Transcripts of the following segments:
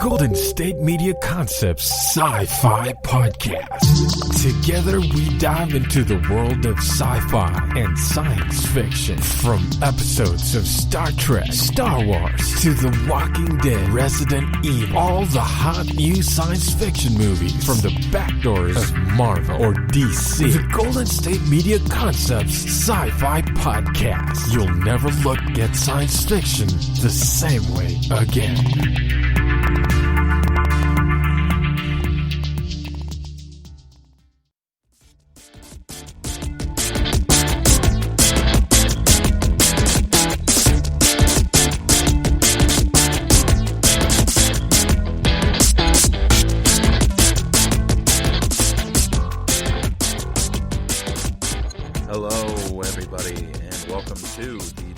Golden State Media Concepts Sci-Fi Podcast. Together we dive into the world of sci-fi and science fiction. From episodes of Star Trek, Star Wars, to The Walking Dead, Resident Evil, all the hot new science fiction movies from the back doors of Marvel or DC. The Golden State Media Concepts Sci-Fi Podcast. You'll never look at science fiction the same way again.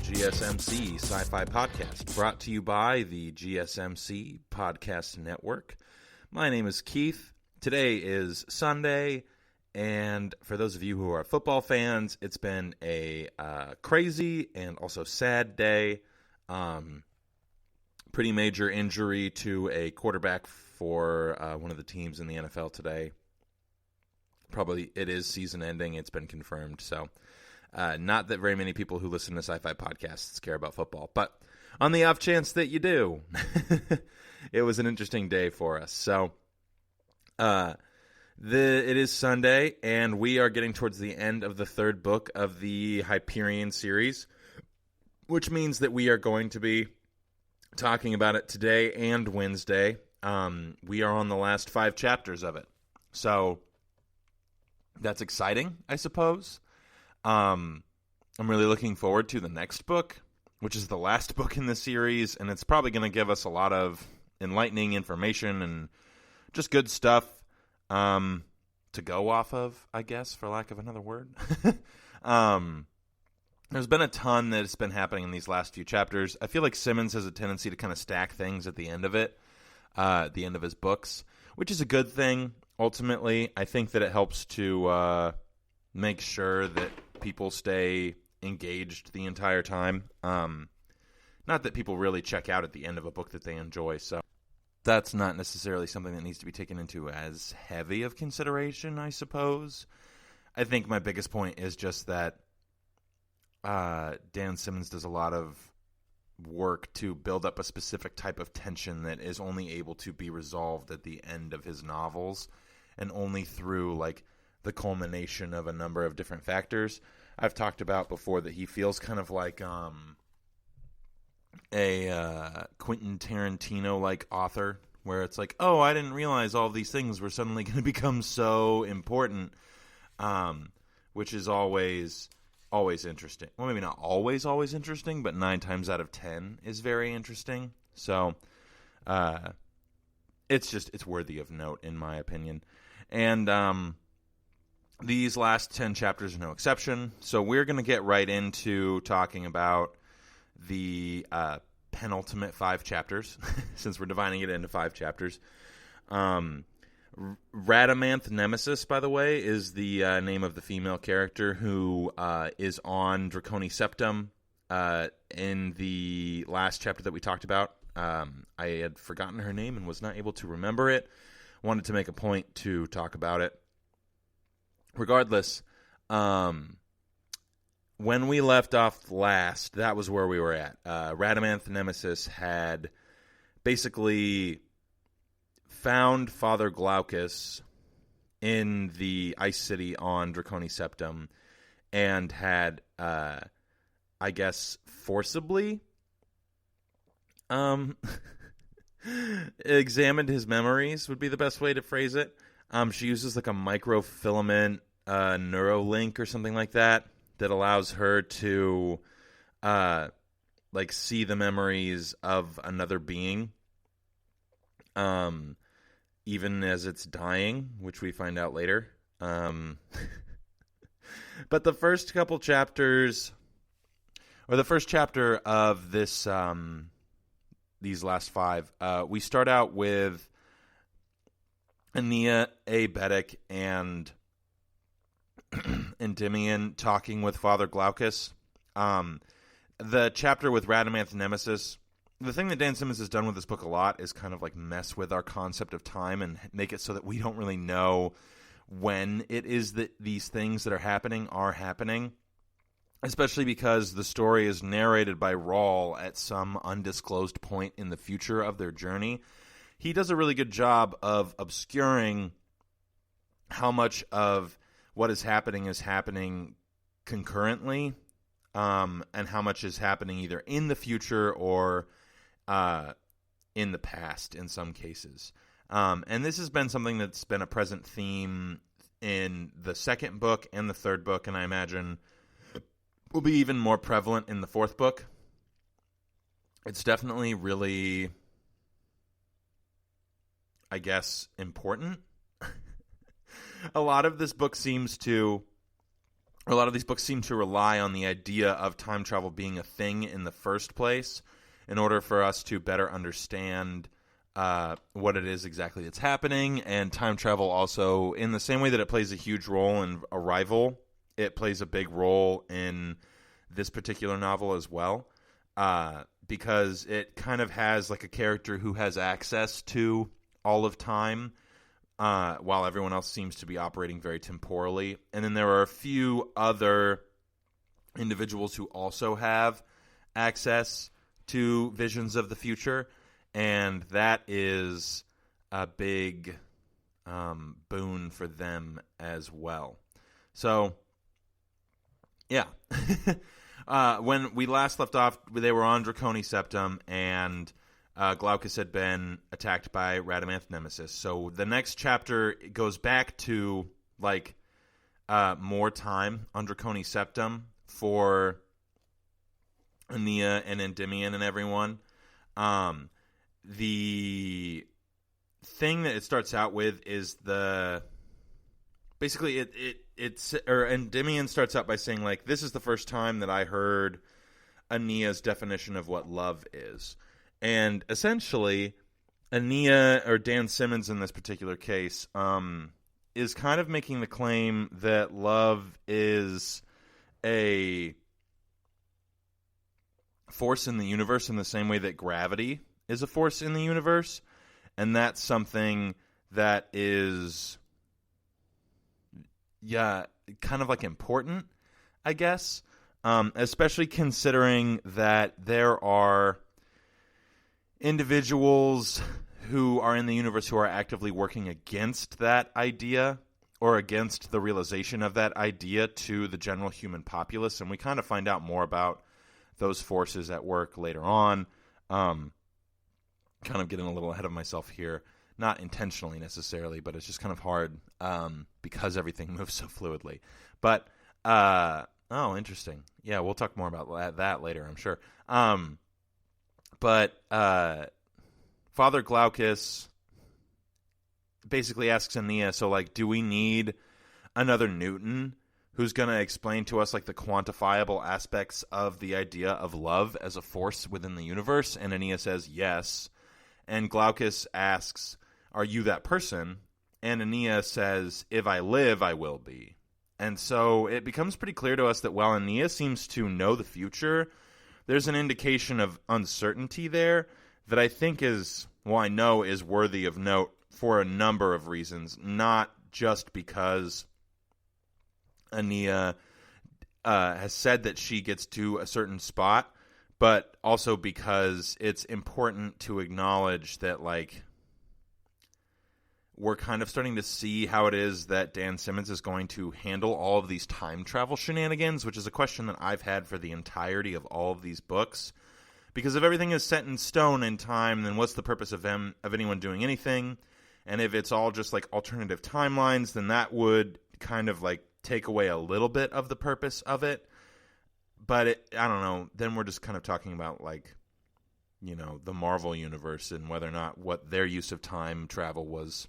GSMC Sci-Fi Podcast, brought to you by the GSMC Podcast Network. My name is Keith. Today is Sunday, and for those of you who are football fans, it's been a crazy and also sad day. Pretty major injury to a quarterback for one of the teams in the NFL today. Probably it is season ending. It's been confirmed, so... not that very many people who listen to sci-fi podcasts care about football, but on the off chance that you do, it was an interesting day for us. So it is Sunday, and we are getting towards the end of the third book of the Hyperion series, which means that we are going to be talking about it today and Wednesday. We are on the last 5 chapters of it. So that's exciting, I suppose. I'm really looking forward to the next book, which is the last book in the series, and it's probably going to give us a lot of enlightening information and just good stuff to go off of, I guess, for lack of another word. There's been a ton that's been happening in these last few chapters. I feel like Simmons has a tendency to kind of stack things at the end of it, at the end of his books, which is a good thing. Ultimately, I think that it helps to make sure that people stay engaged the entire time. Not that people really check out at the end of a book that they enjoy, so that's not necessarily something that needs to be taken into as heavy of consideration, I suppose. I think my biggest point is just that Dan Simmons does a lot of work to build up a specific type of tension that is only able to be resolved at the end of his novels, and only through, like, the culmination of a number of different factors. I've talked about before that he feels kind of like a Quentin Tarantino-like author, where it's like, oh, I didn't realize all these things were suddenly going to become so important, which is always interesting. Well, maybe not always interesting, but 9 times out of 10 is very interesting. So it's worthy of note, in my opinion. And these last 10 chapters are no exception, so we're going to get right into talking about the penultimate 5 chapters, since we're dividing it into 5 chapters. Radamanth Nemesis, by the way, is the name of the female character who is on Draconi Septum in the last chapter that we talked about. I had forgotten her name and was not able to remember it. Wanted to make a point to talk about it. Regardless, when we left off last, that was where we were at. Radamanth Nemesis had basically found Father Glaucus in the Ice City on Draconi Septum and had, I guess, forcibly examined his memories would be the best way to phrase it. She uses like a microfilament neurolink or something like that allows her to like see the memories of another being, even as it's dying, which we find out later. But the first couple chapters, or the first chapter of this these last 5, we start out with Ania, Abetic, and Endymion talking with Father Glaucus. The chapter with Radamanth Nemesis the thing that Dan Simmons has done with this book a lot is kind of like mess with our concept of time and make it so that we don't really know when it is that these things that are happening, especially because the story is narrated by Rawl at some undisclosed point in the future of their journey. He does a really good job of obscuring how much of what is happening concurrently, and how much is happening either in the future or in the past in some cases. And this has been something that's been a present theme in the second book and the third book, and I imagine will be even more prevalent in the fourth book. It's definitely really, I guess, important. A lot of these books seem to rely on the idea of time travel being a thing in the first place in order for us to better understand what it is exactly that's happening. And time travel also, in the same way that it plays a huge role in Arrival, it plays a big role in this particular novel as well, because it kind of has like a character who has access to all of time, while everyone else seems to be operating very temporally. And then there are a few other individuals who also have access to visions of the future, and that is a big boon for them as well. So, yeah. When we last left off, they were on Draconi Septum, and Glaucus had been attacked by Radamanth Nemesis. So the next chapter goes back to like more time on Draconi Septum for Aeneas and Endymion and everyone. The thing that it starts out with is Endymion starts out by saying, like, this is the first time that I heard Aeneas' definition of what love is. And essentially, Aeneas, or Dan Simmons in this particular case, is kind of making the claim that love is a force in the universe in the same way that gravity is a force in the universe. And that's something that is, kind of like important, I guess, especially considering that there are individuals who are in the universe who are actively working against that idea or against the realization of that idea to the general human populace. And we kind of find out more about those forces at work later on. Kind of getting a little ahead of myself here. Not intentionally necessarily, but it's just kind of hard because everything moves so fluidly. But, interesting. Yeah, we'll talk more about that later, I'm sure. But Father Glaucus basically asks Aeneas, so, like, do we need another Newton who's going to explain to us, like, the quantifiable aspects of the idea of love as a force within the universe? And Aeneas says, yes. And Glaucus asks, are you that person? And Aeneas says, if I live, I will be. And so it becomes pretty clear to us that while Aeneas seems to know the future, there's an indication of uncertainty there that I think is worthy of note for a number of reasons, not just because Aeneas has said that she gets to a certain spot, but also because it's important to acknowledge that, like, we're kind of starting to see how it is that Dan Simmons is going to handle all of these time travel shenanigans, which is a question that I've had for the entirety of all of these books. Because if everything is set in stone in time, then what's the purpose of anyone doing anything? And if it's all just like alternative timelines, then that would kind of like take away a little bit of the purpose of it. But I don't know. Then we're just kind of talking about, like, you know, the Marvel universe and whether or not what their use of time travel was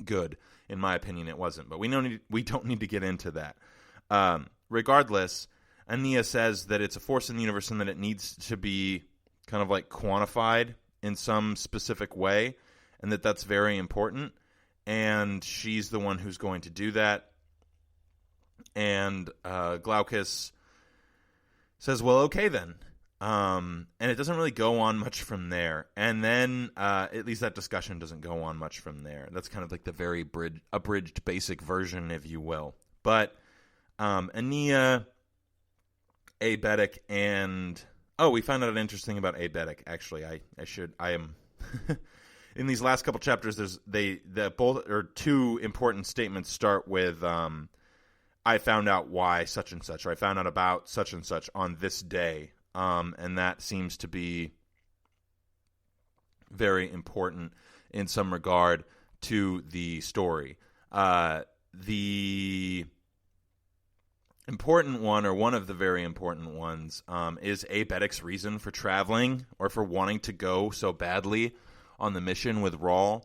good. In my opinion, it wasn't. But we don't need to get into that. Regardless, Aeneas says that it's a force in the universe and that it needs to be kind of like quantified in some specific way, and that that's very important. And she's the one who's going to do that. And Glaucus says, well, okay then. And it doesn't really go on much from there. And then at least that discussion doesn't go on much from there. That's kind of like the very abridged basic version, if you will. But Ania, Abetic, and... Oh, we found out interesting about Abetic, actually. I am... In these last couple chapters, two important statements start with I found out why such and such, or I found out about such and such on this day. And that seems to be very important in some regard to the story. The important one, or one of the very important ones, is Abetic's reason for traveling, or for wanting to go so badly on the mission with Rawl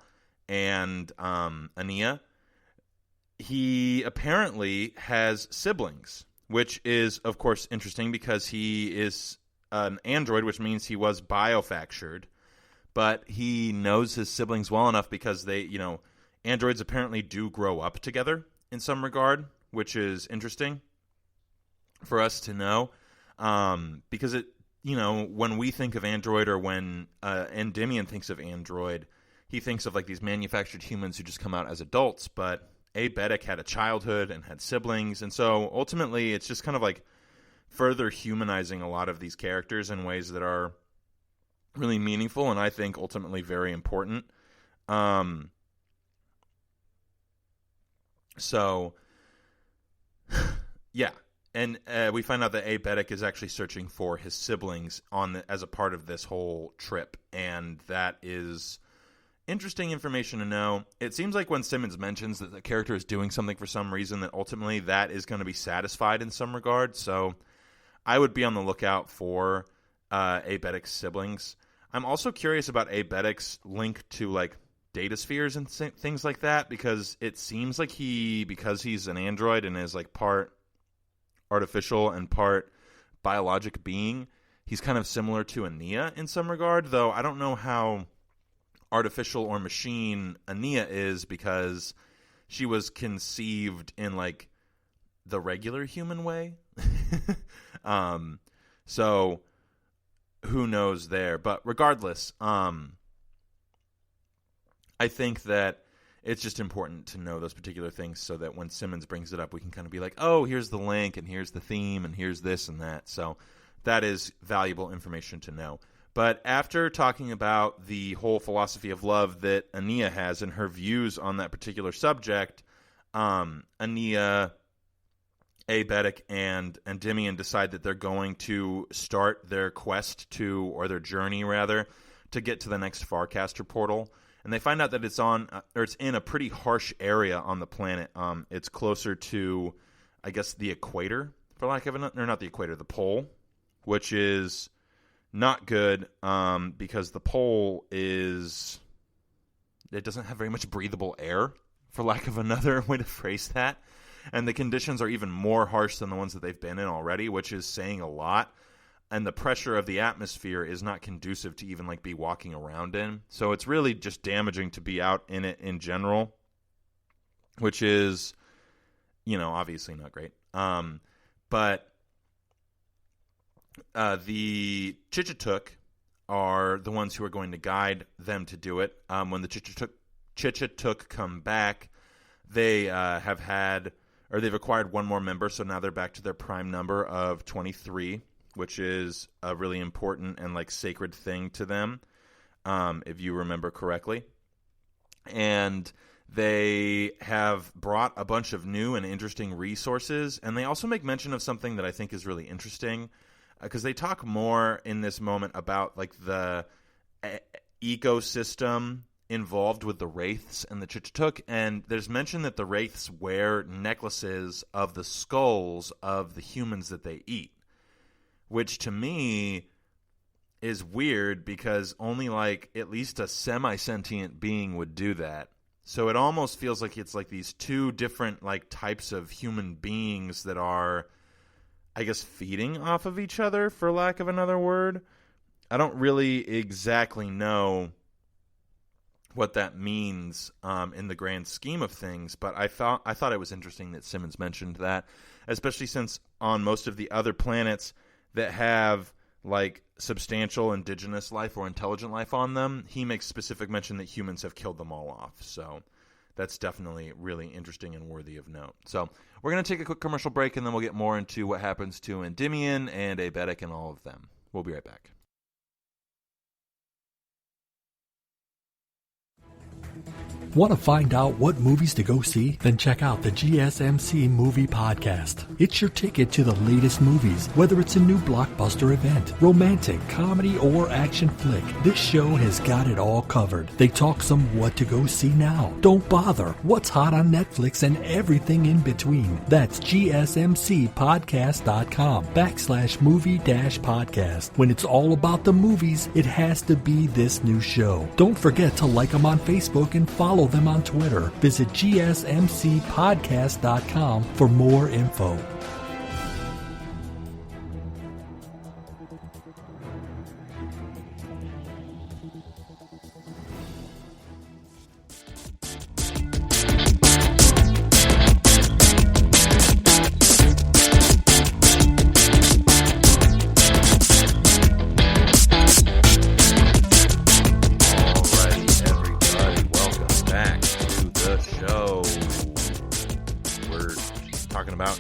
and Ania. He apparently has siblings, which is, of course, interesting because he is an android, which means he was biofactured. But he knows his siblings well enough because androids apparently do grow up together in some regard, which is interesting for us to know. Because when we think of android, or when Endymion thinks of android, he thinks of like these manufactured humans who just come out as adults. But Abetic had a childhood and had siblings, and so ultimately it's just kind of like further humanizing a lot of these characters in ways that are really meaningful and I think ultimately very important. So, yeah. And we find out that Abetic is actually searching for his siblings as a part of this whole trip, and that is interesting information to know. It seems like when Simmons mentions that the character is doing something for some reason, that ultimately that is going to be satisfied in some regard. So I would be on the lookout for Abetic's siblings. I'm also curious about Abetic's link to like data spheres and things like that, because it seems like because he's an android and is like part artificial and part biologic being, he's kind of similar to Ania in some regard, though I don't know how artificial or machine Ania is, because she was conceived in like the regular human way. So who knows there, but regardless, I think that it's just important to know those particular things so that when Simmons brings it up, we can kind of be like, oh, here's the link, and here's the theme, and here's this and that. So that is valuable information to know. But after talking about the whole philosophy of love that Ania has and her views on that particular subject, Ania, Abetic, and Endymion decide that they're going to start their quest or their journey rather, to get to the next Farcaster portal. And they find out that it's in a pretty harsh area on the planet. It's closer to, I guess, the equator, for lack of or not the equator, the pole, which is not good, because the pole it doesn't have very much breathable air, for lack of another way to phrase that. And the conditions are even more harsh than the ones that they've been in already, which is saying a lot. And the pressure of the atmosphere is not conducive to even like be walking around in. So it's really just damaging to be out in it in general, which is, obviously not great. But the Chichituk are the ones who are going to guide them to do it. When the Chichituk come back, they they've acquired one more member, so now they're back to their prime number of 23, which is a really important and like sacred thing to them, if you remember correctly. And they have brought a bunch of new and interesting resources, and they also make mention of something that I think is really interesting, because they talk more in this moment about like the ecosystem involved with the Wraiths and the Chichituk, and there's mention that the Wraiths wear necklaces of the skulls of the humans that they eat, which to me is weird because only like at least a semi-sentient being would do that. So it almost feels like it's like these two different like types of human beings that are, I guess, feeding off of each other, for lack of another word. I don't really exactly know what that means in the grand scheme of things, but I thought it was interesting that Simmons mentioned that, especially since on most of the other planets that have like substantial indigenous life or intelligent life on them, he makes specific mention that humans have killed them all off. So that's definitely really interesting and worthy of note. So we're going to take a quick commercial break, and then we'll get more into what happens to Endymion and Abetic and all of them. We'll be right back. Want to find out what movies to go see? Then check out the GSMC Movie Podcast. It's your ticket to the latest movies, whether it's a new blockbuster event, romantic, comedy, or action flick. This show has got it all covered. They talk some what to go see now. Don't bother. What's hot on Netflix and everything in between. That's gsmcpodcast.com/movie-podcast. When it's all about the movies, it has to be this new show. Don't forget to like them on Facebook and follow them on Twitter. Visit gsmcpodcast.com for more info.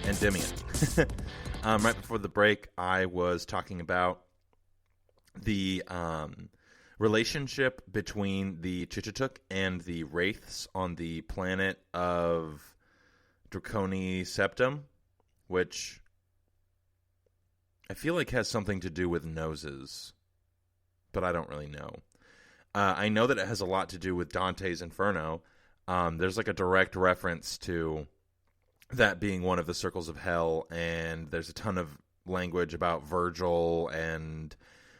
Endymion. Right before the break, I was talking about the relationship between the Chichituk and the Wraiths on the planet of Draconi Septum, which I feel like has something to do with noses, but I don't really know. I know that it has a lot to do with Dante's Inferno. There's like a direct reference to that being one of the circles of hell, and there's a ton of language about Virgil and,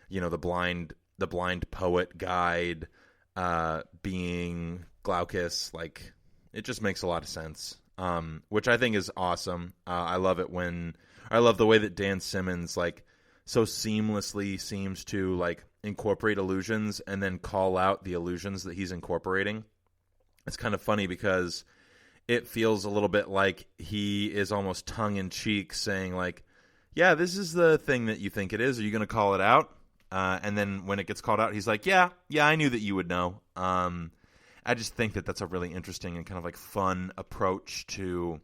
you know, the blind poet guide being Glaucus. Like, it just makes a lot of sense, which I think is awesome. I love the way that Dan Simmons like so seamlessly seems to like incorporate illusions and then call out the illusions that he's incorporating. It's kind of funny because it feels a little bit like he is almost tongue-in-cheek saying, like, yeah, this is the thing that you think it is. Are you going to call it out? And then when it gets called out, he's like, yeah, I knew that you would know. I just think that that's a really interesting and kind of like fun approach to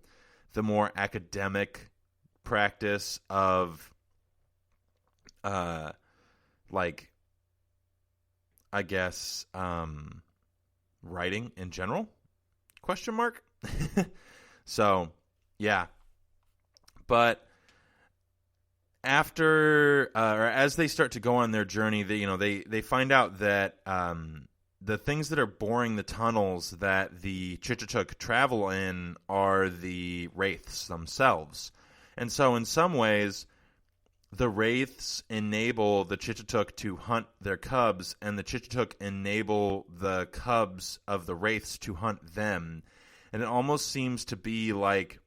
the more academic practice of, like, I guess, writing in general? Question mark? So, yeah. But after, or as they start to go on their journey, they find out that the things that are boring the tunnels that the Chichituk travel in are the Wraiths themselves. And so in some ways, the Wraiths enable the Chichituk to hunt their cubs, and the Chichituk enable the cubs of the Wraiths to hunt them. And it almost seems to be like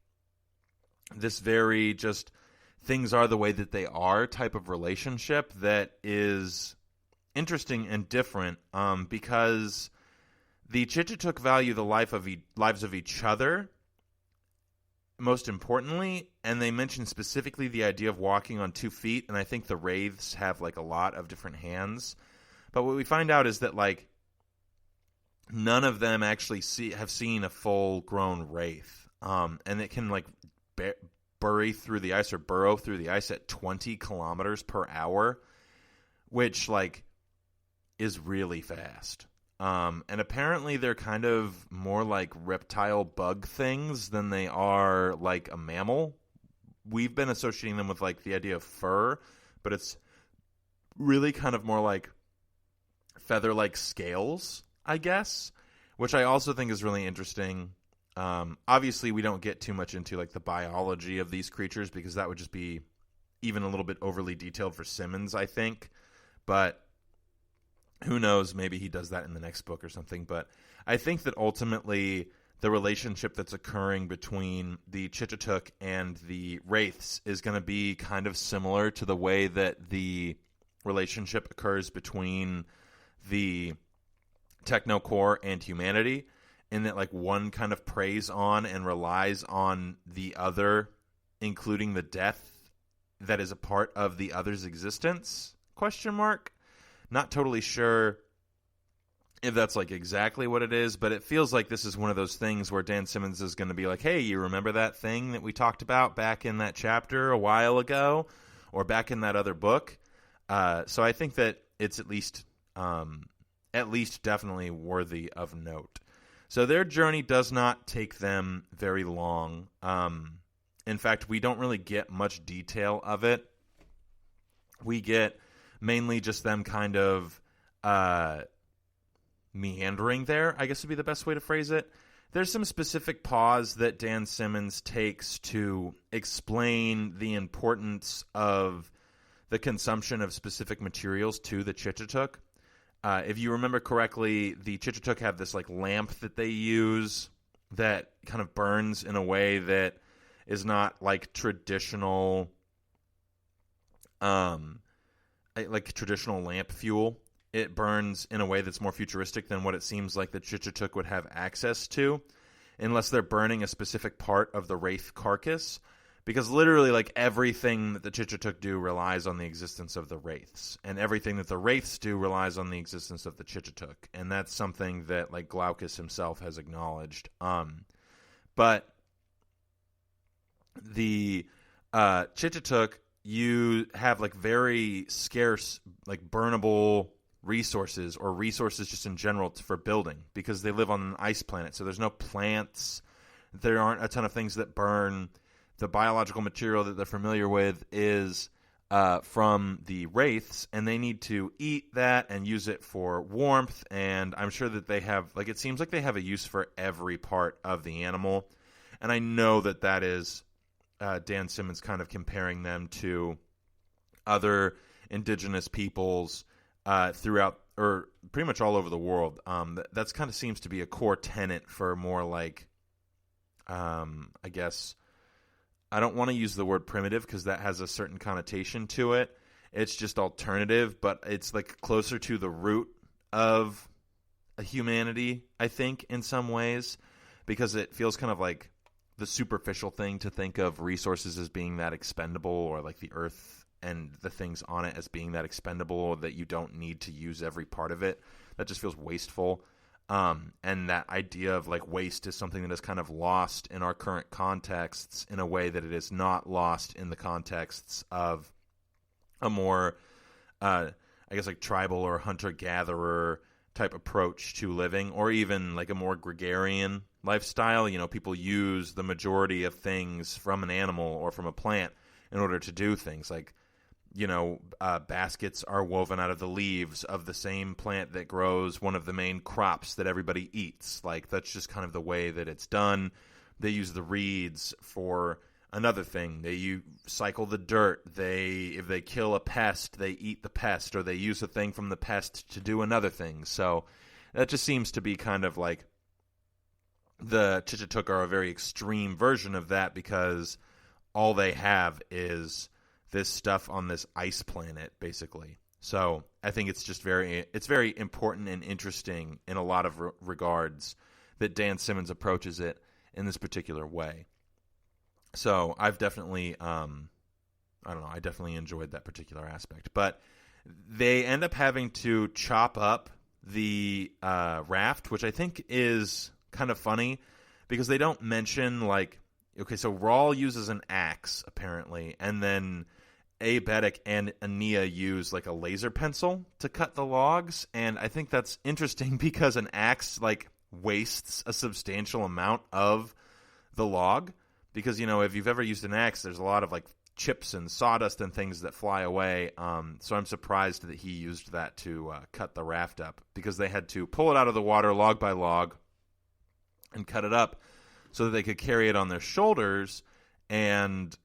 this very just things are the way that they are type of relationship that is interesting and different, because the Chichituk value the lives of each other most importantly, and they mention specifically the idea of walking on 2 feet, and I think the Wraiths have like a lot of different hands. But what we find out is that like none of them actually have seen a full-grown Wraith, and it can like burrow through the ice at 20 kilometers per hour, which like is really fast. And apparently they're kind of more like reptile bug things than they are like a mammal. We've been associating them with like the idea of fur, but it's really kind of more like feather-like scales, I guess, which I also think is really interesting. Obviously, we don't get too much into like the biology of these creatures because that would just be even a little bit overly detailed for Simmons, I think. But who knows? Maybe he does that in the next book or something. But I think that ultimately the relationship that's occurring between the Chichituk and the Wraiths is going to be kind of similar to the way that the relationship occurs between the Technocore and humanity, in that like one kind of preys on and relies on the other, including the death that is a part of the other's existence, Question mark. Not totally sure if that's like exactly what it is, but it feels like this is one of those things where Dan Simmons is going to be like, hey, you remember that thing that we talked about back in that chapter a while ago, or back in that other book? So I think that it's at least definitely worthy of note. So their journey does not take them very long. In fact, we don't really get much detail of it. We get mainly just them kind of meandering there, I guess would be the best way to phrase it. There's some specific pause that Dan Simmons takes to explain the importance of the consumption of specific materials to the Chitatuk. If you remember correctly, the Chitatuk have this like lamp that they use that kind of burns in a way that is not like traditional lamp fuel. It burns in a way that's more futuristic than what it seems like the Chitatuk would have access to, unless they're burning a specific part of the Wraith carcass. Because literally, like, everything that the Chitatuk do relies on the existence of the Wraiths. And everything that the Wraiths do relies on the existence of the Chitatuk. And that's something that, like, Glaucus himself has acknowledged. But the Chitatuk, you have, like, very scarce, like, burnable resources, or resources just in general for building, because they live on an ice planet. So there's no plants. There aren't a ton of things that burn. The biological material that they're familiar with is from the Wraiths, and they need to eat that and use it for warmth. And I'm sure that they have, like, it seems like they have a use for every part of the animal. And I know that that is Dan Simmons kind of comparing them to other indigenous peoples throughout, or pretty much all over the world. That's kind of seems to be a core tenet for more like, I guess, I don't want to use the word primitive because that has a certain connotation to it. It's just alternative, but it's like closer to the root of a humanity, I think, in some ways, because it feels kind of like the superficial thing to think of resources as being that expendable, or like the earth and the things on it as being that expendable, or that you don't need to use every part of it. That just feels wasteful. And that idea of like waste is something that is kind of lost in our current contexts in a way that it is not lost in the contexts of a more, I guess, like tribal or hunter-gatherer type approach to living, or even like a more gregarian lifestyle. You know, people use the majority of things from an animal or from a plant in order to do things. Like, you know, baskets are woven out of the leaves of the same plant that grows one of the main crops that everybody eats. Like, that's just kind of the way that it's done. They use the reeds for another thing. They cycle the dirt. If they kill a pest, they eat the pest, or they use a thing from the pest to do another thing. So that just seems to be kind of like the Chitatuk are a very extreme version of that, because all they have is this stuff on this ice planet, basically. So I think it's just very important and interesting in a lot of regards that Dan Simmons approaches it in this particular way. So I've definitely, I definitely enjoyed that particular aspect. But they end up having to chop up the raft, which I think is kind of funny, because they don't mention, like, okay, so Rawl uses an axe, apparently, and then Abetic and Ania use like a laser pencil to cut the logs. And I think that's interesting because an axe like wastes a substantial amount of the log, because, you know, if you've ever used an axe, there's a lot of like chips and sawdust and things that fly away. So I'm surprised that he used that to cut the raft up, because they had to pull it out of the water log by log and cut it up so that they could carry it on their shoulders and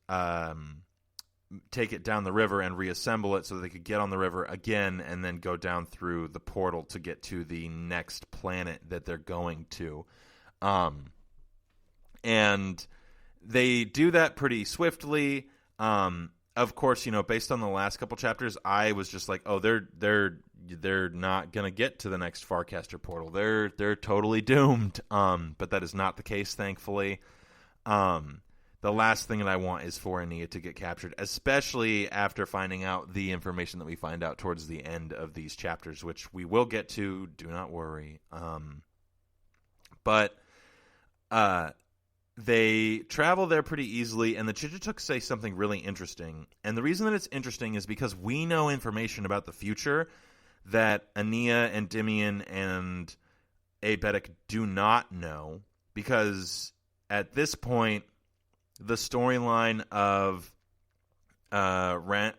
take it down the river and reassemble it so that they could get on the river again and then go down through the portal to get to the next planet that they're going to. And they do that pretty swiftly. Of course, you know, based on the last couple chapters, I was just like, oh, they're not going to get to the next Farcaster portal. They're totally doomed. But that is not the case, thankfully. the last thing that I want is for Ania to get captured, especially after finding out the information that we find out towards the end of these chapters, which we will get to. Do not worry. But they travel there pretty easily, and the Chichituks say something really interesting. And the reason that it's interesting is because we know information about the future that Ania, Endymion, and Abetic do not know, because at this point, the storyline of Nemesis,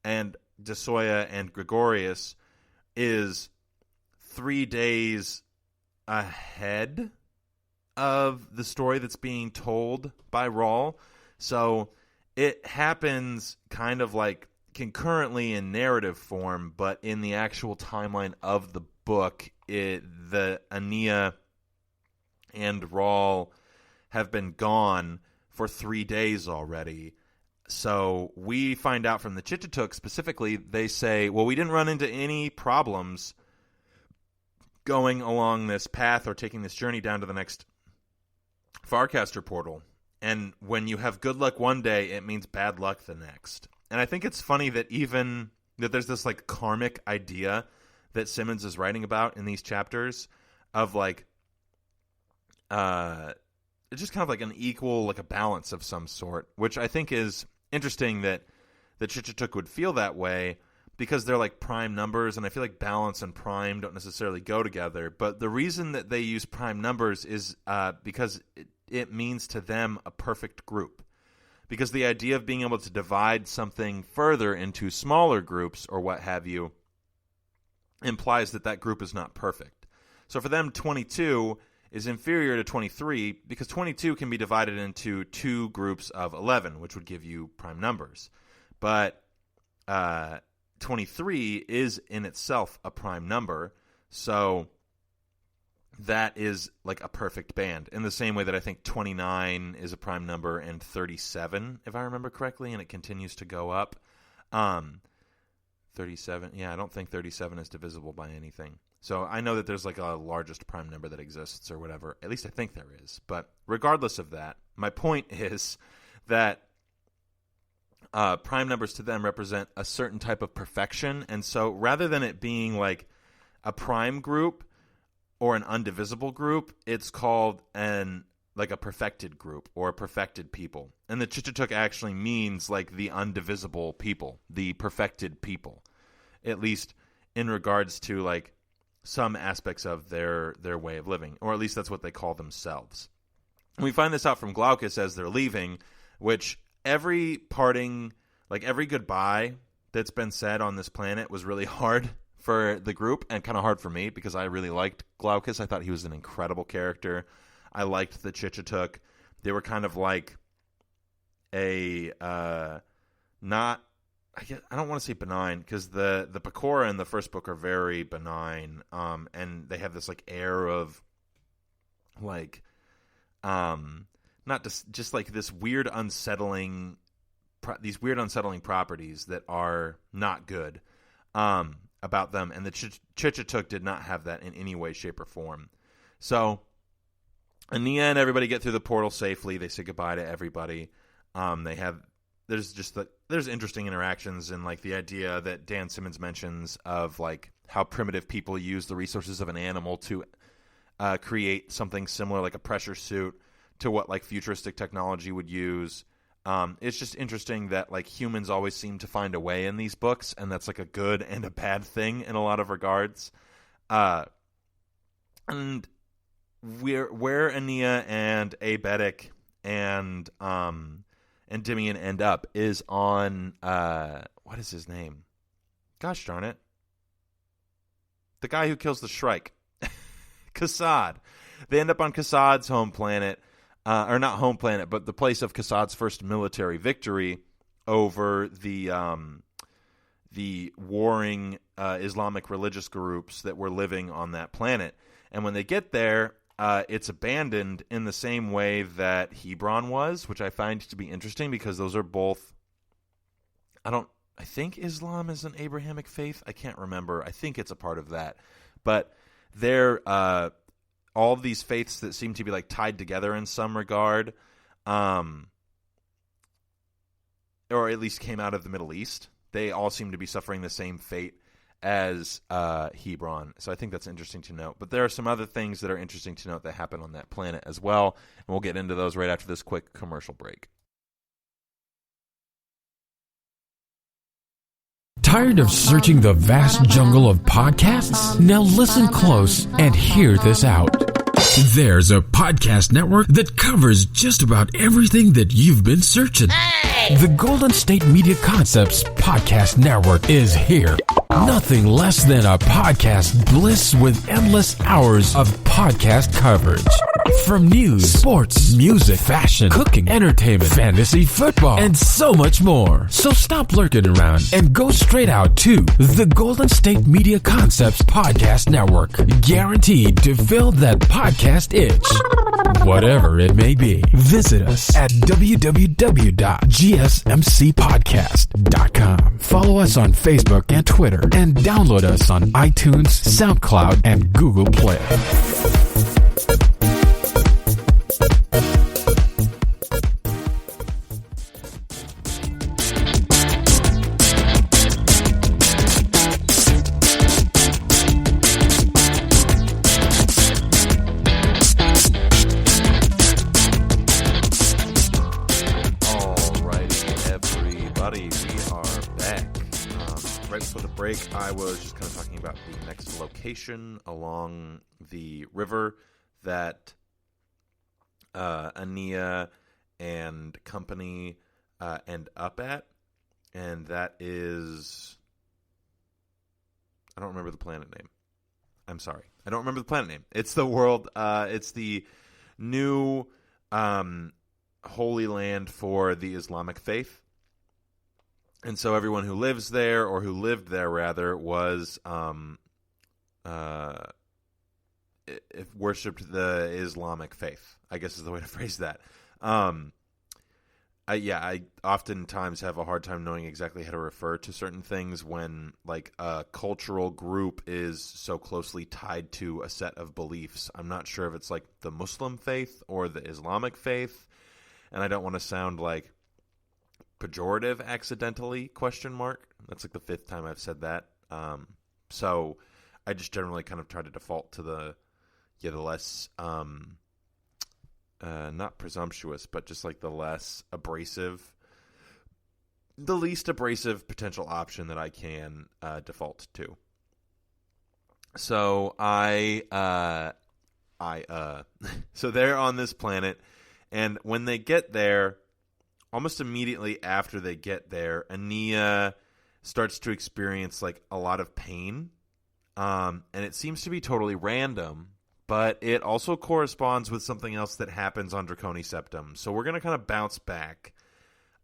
and Desoya and Gregorius is 3 days ahead of the story that's being told by Rawl. So it happens kind of like concurrently in narrative form, but in the actual timeline of the book, the Ania and Rawl have been gone for 3 days already. So we find out from the Chichituks specifically, they say, well, we didn't run into any problems going along this path or taking this journey down to the next Farcaster portal. And when you have good luck one day, it means bad luck the next. And I think it's funny that there's this like karmic idea that Simmons is writing about in these chapters of like it's just kind of like an equal, like a balance of some sort, which I think is interesting that the Chichituk would feel that way, because they're like prime numbers, and I feel like balance and prime don't necessarily go together. But the reason that they use prime numbers is because it means to them a perfect group. Because the idea of being able to divide something further into smaller groups or what have you implies that that group is not perfect. So for them, 22 is inferior to 23 because 22 can be divided into two groups of 11, which would give you prime numbers. But 23 is in itself a prime number, so that is like a perfect band. In the same way that I think 29 is a prime number and 37, if I remember correctly, and it continues to go up. 37, yeah, I don't think 37 is divisible by anything. So I know that there's like a largest prime number that exists or whatever. At least I think there is. But regardless of that, my point is that prime numbers to them represent a certain type of perfection. And so rather than it being like a prime group or an undivisible group, it's called like a perfected group or a perfected people. And the Chichituk actually means like the undivisible people, the perfected people, at least in regards to like some aspects of their way of living, or at least that's what they call themselves. And we find this out from Glaucus as they're leaving, which every parting, like every goodbye that's been said on this planet was really hard for the group and kind of hard for me because I really liked Glaucus. I thought he was an incredible character. I liked the Chichituk. They were kind of like a I don't want to say benign, because the Pecora in the first book are very benign, and they have this like air of like not just like this weird unsettling these weird unsettling properties that are not good about them, and the Chichituk did not have that in any way, shape, or form. So in the end, everybody get through the portal safely. They say goodbye to everybody. There's interesting interactions, and like the idea that Dan Simmons mentions of like how primitive people use the resources of an animal to create something similar, like a pressure suit, to what like futuristic technology would use. It's just interesting that like humans always seem to find a way in these books, and that's like a good and a bad thing in a lot of regards. And where Ania and Abetic and Endymion end up is on what is his name? Gosh darn it. The guy who kills the Shrike. Kassad. They end up on Kassad's home planet. Or not home planet, but the place of Kassad's first military victory over the warring Islamic religious groups that were living on that planet. And when they get there, it's abandoned in the same way that Hebron was, which I find to be interesting because those are both, I think Islam is an Abrahamic faith. I can't remember. I think it's a part of that. But they're all of these faiths that seem to be like tied together in some regard, or at least came out of the Middle East. They all seem to be suffering the same fate as Hebron. So I think that's interesting to note. But there are some other things that are interesting to note that happen on that planet as well, and we'll get into those right after this quick commercial break. Tired of searching the vast jungle of podcasts? Now listen close and hear this out. There's a podcast network that covers just about everything that you've been searching. The Golden State Media Concepts Podcast Network is here. Nothing less than a podcast bliss with endless hours of podcast coverage. From news, sports, music, fashion, cooking, entertainment, fantasy, football, and so much more. So stop lurking around and go straight out to the Golden State Media Concepts Podcast Network. Guaranteed to fill that podcast itch. Whatever it may be. Visit us at www.gsmcpodcast.com. Follow us on Facebook and Twitter, and download us on iTunes, SoundCloud, and Google Play. I was just kind of talking about the next location along the river that Ania and company end up at, and that is, I don't remember the planet name. I'm sorry. I don't remember the planet name. It's the world, it's the new holy land for the Islamic faith. And so everyone who lives there, or who lived there rather, was worshipped the Islamic faith, I guess is the way to phrase that. I oftentimes have a hard time knowing exactly how to refer to certain things when like a cultural group is so closely tied to a set of beliefs. I'm not sure if it's like the Muslim faith or the Islamic faith, and I don't want to sound like pejorative accidentally, ? That's like the 5th time I've said that. So I just generally kind of try to default to the less, not presumptuous, but just like the less abrasive, the least abrasive potential option that I can default to. So so they're on this planet, and when they get there, almost immediately after they get there, Ania starts to experience like a lot of pain, and it seems to be totally random, but it also corresponds with something else that happens on Draconi Septum. So we're going to kind of bounce back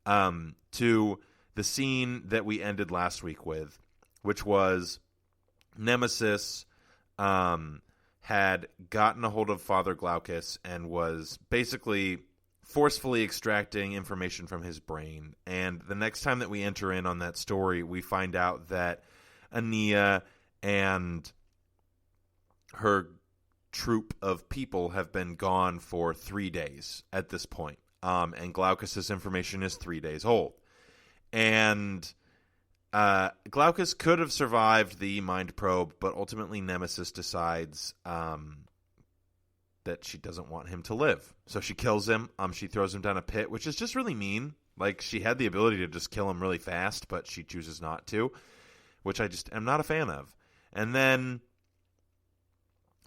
to the scene that we ended last week with, which was Nemesis had gotten a hold of Father Glaucus and was basically forcefully extracting information from his brain. And the next time that we enter in on that story, we find out that Ania and her troop of people have been gone for 3 days at this point. And Glaucus's information is 3 days old. And Glaucus could have survived the mind probe, but ultimately Nemesis decides that she doesn't want him to live. So she kills him. She throws him down a pit, which is just really mean. Like, she had the ability to just kill him really fast, but she chooses not to, which I just am not a fan of. And then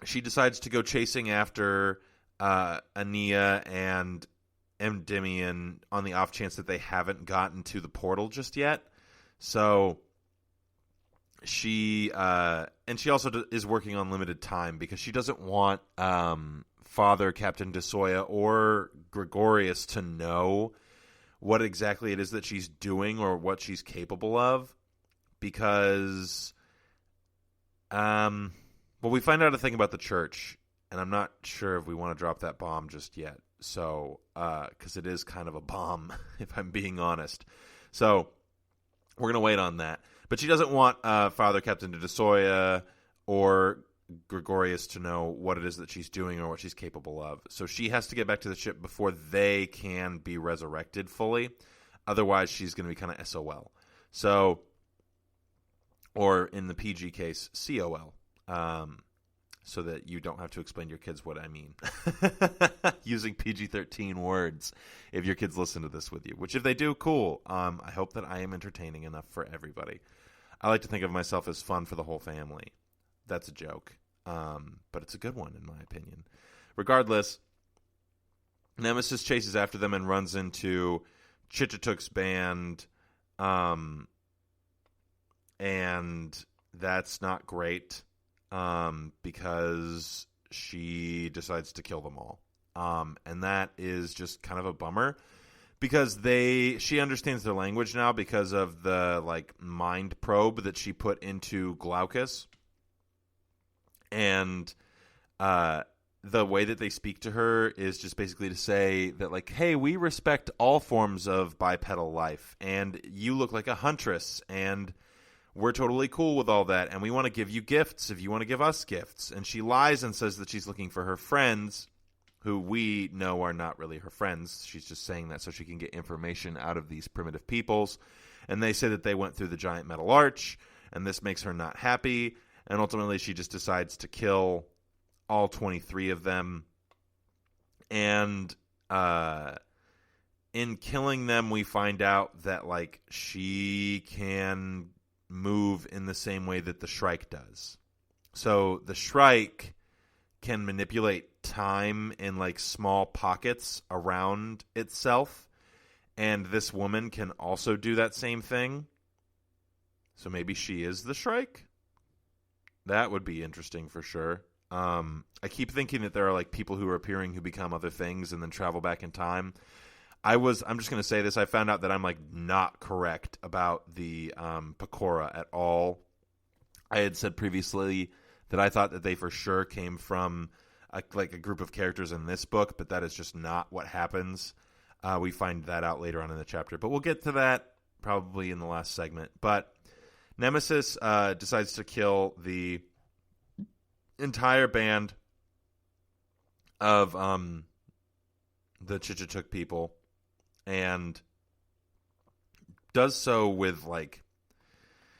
she decides to go chasing after Ania and Endymion on the off chance that they haven't gotten to the portal just yet. So she also is working on limited time because she doesn't want Father Captain DeSoya or Gregorius to know what exactly it is that she's doing or what she's capable of, because we find out a thing about the church, and I'm not sure if we want to drop that bomb just yet. So because it is kind of a bomb, if I'm being honest. So we're going to wait on that. But she doesn't want Father Captain DeSoya or Gregorius to know what it is that she's doing or what she's capable of. So she has to get back to the ship before they can be resurrected fully. Otherwise, she's going to be kind of SOL. So, or in the PG case, COL. So that you don't have to explain to your kids what I mean. Using PG-13 words if your kids listen to this with you. Which if they do, cool. I hope that I am entertaining enough for everybody. I like to think of myself as fun for the whole family. That's a joke. But it's a good one in my opinion. Regardless, Nemesis chases after them and runs into Chichituk's band. And that's not great. Because she decides to kill them all. And that is just kind of a bummer because she understands their language now because of the mind probe that she put into Glaucus. And, the way that they speak to her is just basically to say that hey, we respect all forms of bipedal life and you look like a huntress and we're totally cool with all that, and we want to give you gifts if you want to give us gifts. And she lies and says that she's looking for her friends, who we know are not really her friends. She's just saying that so she can get information out of these primitive peoples. And they say that they went through the giant metal arch, and this makes her not happy. And ultimately, she just decides to kill all 23 of them. And in killing them, we find out that she can move in the same way that the Shrike does. So the Shrike can manipulate time in small pockets around itself, and this woman can also do that same thing. So maybe she is the Shrike? That would be interesting for sure. I keep thinking that there are people who are appearing who become other things and then travel back in time. I'm just going to say this. I found out that I'm not correct about the Pecora at all. I had said previously that I thought that they for sure came from a group of characters in this book, but that is just not what happens. We find that out later on in the chapter, but we'll get to that probably in the last segment. But Nemesis decides to kill the entire band of the Chichituk people. And does so with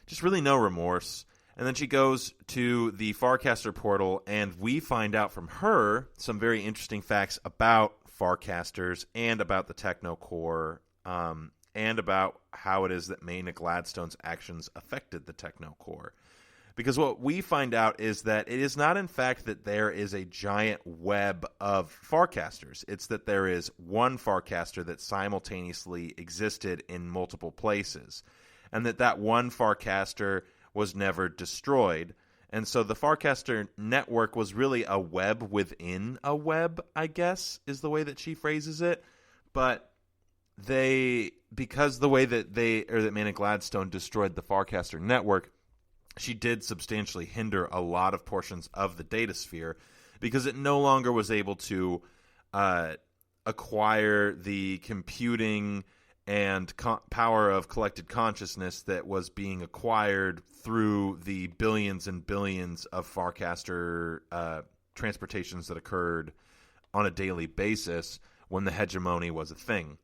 just really no remorse. And then she goes to the Farcaster portal, and we find out from her some very interesting facts about Farcasters and about the Technocore, and about how it is that Maina Gladstone's actions affected the Technocore. Because what we find out is that it is not, in fact, that there is a giant web of Farcasters. It's that there is one Farcaster that simultaneously existed in multiple places. And that one Farcaster was never destroyed. And so the Farcaster network was really a web within a web, I guess, is the way that she phrases it. But because the way that that Maina Gladstone destroyed the Farcaster network, she did substantially hinder a lot of portions of the data sphere because it no longer was able to acquire the computing and power of collected consciousness that was being acquired through the billions and billions of Farcaster transportations that occurred on a daily basis when the hegemony was a thing.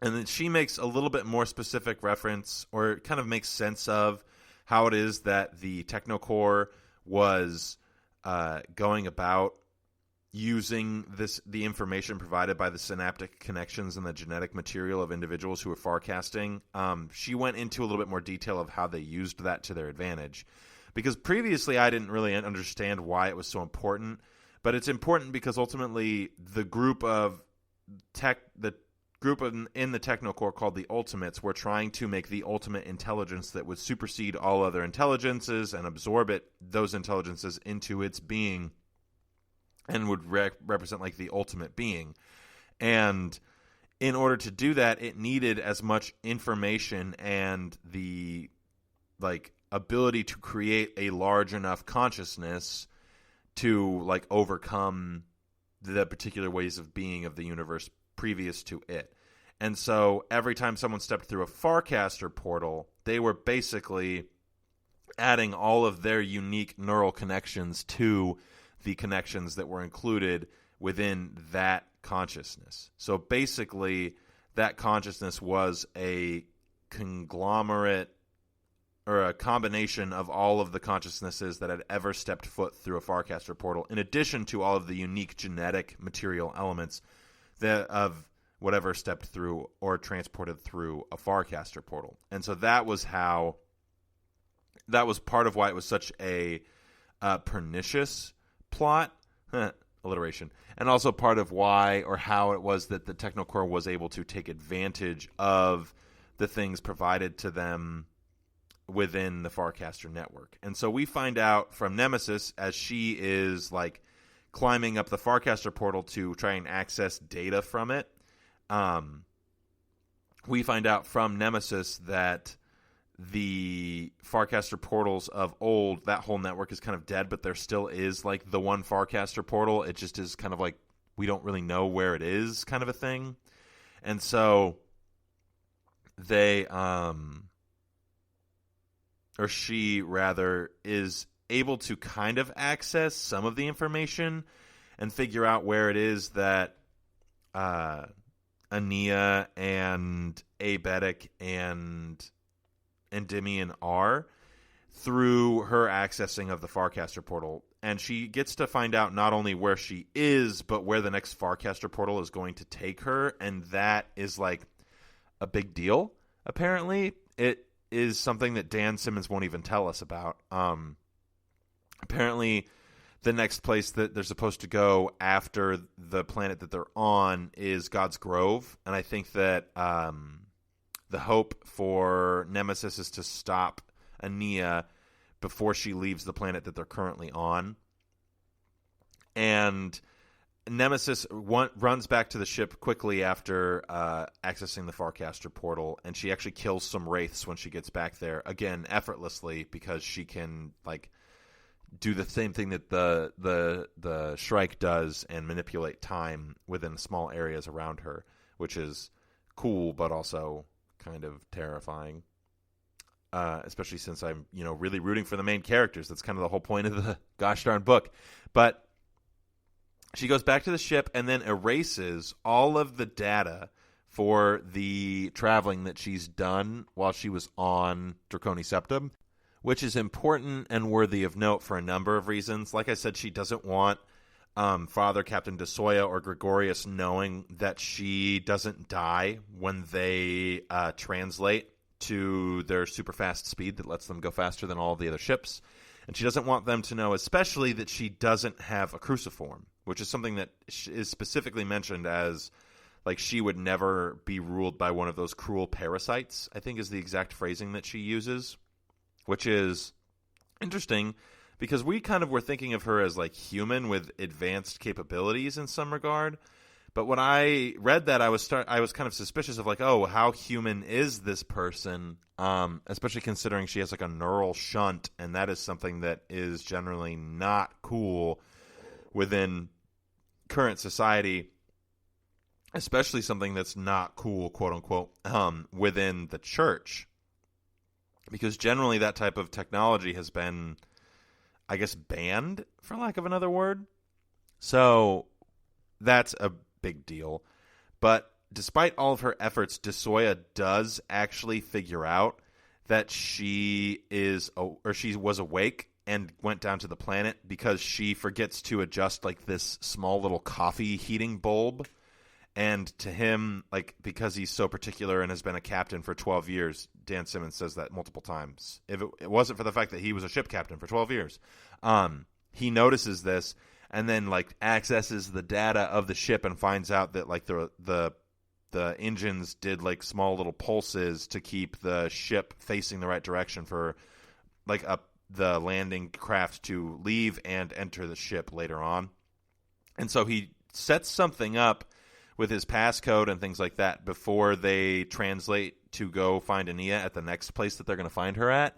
And then she makes a little bit more specific reference, or kind of makes sense of, how it is that the Technocore was going about using the information provided by the synaptic connections and the genetic material of individuals who were Farcasting. She went into a little bit more detail of how they used that to their advantage. Because previously I didn't really understand why it was so important, but it's important because ultimately the group in the Technocore called the Ultimates were trying to make the ultimate intelligence that would supersede all other intelligences and absorb those intelligences into its being, and would represent the ultimate being. And in order to do that, it needed as much information and the ability to create a large enough consciousness to overcome the particular ways of being of the universe previous to it. And so every time someone stepped through a Farcaster portal, they were basically adding all of their unique neural connections to the connections that were included within that consciousness. So basically, that consciousness was a conglomerate or a combination of all of the consciousnesses that had ever stepped foot through a Farcaster portal, in addition to all of the unique genetic material elements of whatever stepped through or transported through a Farcaster portal. And so that was part of why it was such a pernicious plot, alliteration, and also part of why or how it was that the Technocore was able to take advantage of the things provided to them within the Farcaster network. And so we find out from Nemesis, as she is like climbing up the Farcaster portal to try and access data from it, we find out from Nemesis that the Farcaster portals of old, that whole network is kind of dead, but there still is like the one Farcaster portal. It just is kind of like we don't really know where it is, kind of a thing. And so they or she rather is able to kind of access some of the information and figure out where it is that Ania and Abetic and Endymion are through her accessing of the Farcaster portal. And she gets to find out not only where she is, but where the next Farcaster portal is going to take her. And that is like a big deal, apparently. It is something that Dan Simmons won't even tell us about. Apparently, the next place that they're supposed to go after the planet that they're on is God's Grove. And I think that the hope for Nemesis is to stop Ania before she leaves the planet that they're currently on. And Nemesis runs back to the ship quickly after accessing the Farcaster portal, and she actually kills some wraiths when she gets back there. Again, effortlessly, because she can like do the same thing that the Shrike does and manipulate time within small areas around her, which is cool, but also kind of terrifying. Especially since I'm, really rooting for the main characters. That's kind of the whole point of the gosh darn book. But she goes back to the ship and then erases all of the data for the traveling that she's done while she was on Draconi Septum, which is important and worthy of note for a number of reasons. Like I said, she doesn't want Father Captain DeSoya or Gregorius knowing that she doesn't die when they translate to their super fast speed that lets them go faster than all the other ships. And she doesn't want them to know, especially, that she doesn't have a cruciform, which is something that is specifically mentioned as, like, she would never be ruled by one of those cruel parasites, I think is the exact phrasing that she uses, which is interesting because we kind of were thinking of her as, like, human with advanced capabilities in some regard. But when I read that, I was kind of suspicious of, like, oh, how human is this person, especially considering she has, like, a neural shunt, and that is something that is generally not cool within current society, especially something that's not cool, quote-unquote, within the church. Because generally that type of technology has been, I guess, banned, for lack of another word. So that's a big deal. But despite all of her efforts, DeSoya does actually figure out that she was awake and went down to the planet because she forgets to adjust like this small little coffee heating bulb. And to him, like, because he's so particular and has been a captain for 12 years, Dan Simmons says that multiple times. If it wasn't for the fact that he was a ship captain for 12 years, he notices this and then, like, accesses the data of the ship and finds out that, like, the engines did, like, small little pulses to keep the ship facing the right direction for, like, the landing craft to leave and enter the ship later on. And so he sets something up with his passcode and things like that before they translate to go find Ania at the next place that they're going to find her at.